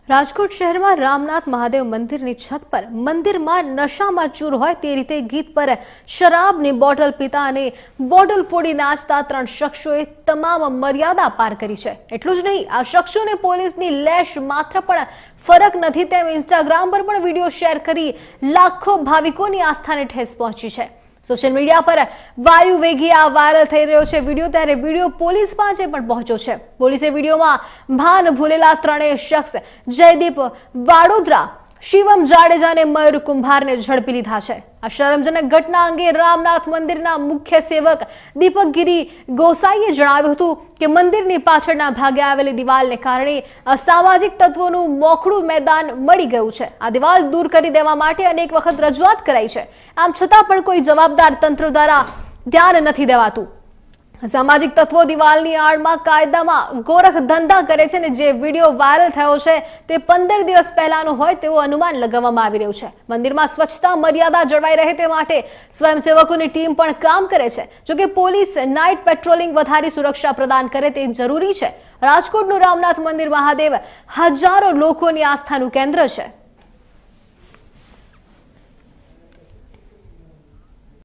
રાજકોટ શહેરમાં રામનાથ મહાદેવ મંદિરની છત પર મંદિરમાં નશામાં ચૂર હોય તે રીતે ગીત પર શરાબની બોટલ પીતા અને બોટલ ફોડી નાચતા 3 શખ્સોએ તમામ મર્યાદા પાર કરી છે। એટલું જ નહીં, આ શખ્સોને પોલીસની લેશ માત્ર પણ ફરક નથી તેમ ઇન્સ્ટાગ્રામ પર પણ વિડીયો શેર કરી લાખો ભાવિકોની આસ્થાને ઠેસ પહોંચી છે। સોશિયલ મીડિયા પર વાયુ વેગી આ વાયરલ થઈ રહ્યો છે વિડીયો, ત્યારે વિડીયો પોલીસ પાસે પણ પહોંચ્યો છે। પોલીસે વિડીયોમાં ભાન ભૂલેલા 3 શખ્સ જયદીપ વાડોદરા, શિવમ જાડેજા અને મયુર કુંભારને ઝડપી લીધા છે। આ શરમજનક ઘટના અંગે રામનાથ મંદિરના મુખ્ય સેવક દીપક ગિરી ગોસાઈએ જણાવ્યું હતું કે મંદિરની પાછળના ભાગે આવેલી દિવાલને કારણે અસામાજિક તત્વોનું મોકળું મેદાન મળી ગયું છે। આ દિવાલ દૂર કરી દેવા માટે અનેક વખત રજૂઆત કરાઈ છે, આમ છતાં પણ કોઈ જવાબદાર તંત્ર દ્વારા ધ્યાન નથી દેવાતું। સામાજિક તત્વો દિવાલની આડમાં કાયદામાં ગોરખ ધંધા કરે છે અને જે વિડીયો વાયરલ થયો છે તે 15 દિવસ પહેલાનો હોય તેવું અનુમાન લગાવવામાં આવી રહ્યું છે। મંદિરમાં સ્વચ્છતા મર્યાદા જળવાઈ રહે તે માટે સ્વયંસેવકોની ટીમ પણ કામ કરે છે। જોકે પોલીસ નાઇટ પેટ્રોલિંગ વધારી સુરક્ષા પ્રદાન કરે તે જરૂરી છે। રાજકોટનું રામનાથ મંદિર મહાદેવ હજારો લોકોની આસ્થાનું કેન્દ્ર છે।